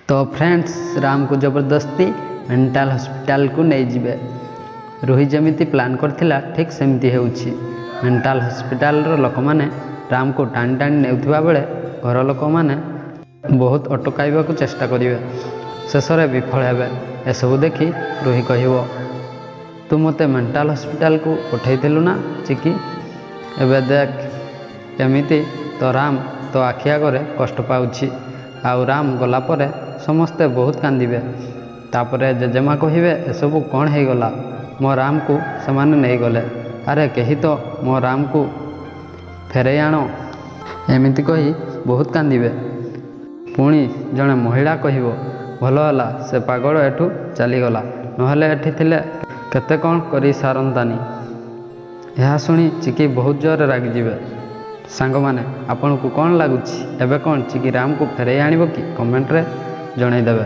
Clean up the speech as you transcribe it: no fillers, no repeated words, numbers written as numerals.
तो फ्रेंड्स राम को जबरदस्ती मेंटल हॉस्पिटल को नहीं जिबे। रोही जमीती प्लान करथिला ठीक सेमती हेउछि। मेंटल हॉस्पिटल रो लोक माने राम को टाणी टाणी नेउथिबा बेले घर लोक माने बहुत अटकाइबा को चेष्टा करिवे, शेषरे विफल हेबे। एसबु देखि रोही कहिबो, तू मते मेंटल हॉस्पिटल को पठैथिलु ना चिकी, एबे देख केमिति तो राम तो आखि आगरे कष्ट पाउछि। आउ राम गला परे समस्ते बहुत कांदिबे। तापरे जेजेमा कहिबे, एसबु कौन है गला, मो राम को सेमाने नहीं गले, अरे कही तो मो राम को फेरे आनो, एमिति कही बहुत कांदिबे। पुणी जड़े महिला कहिबो, भल होला से पागल एठू चलीगला, नहले एठी थिले केते कौन करी सारंतानी। यह शुणी चिकी बहुत जोर रागी जिबे। सांग माने आपन को कौन लगुच, एबे कौन चिकी राम को फेरे आनिबो कि कमेंट रे जणाई देबे।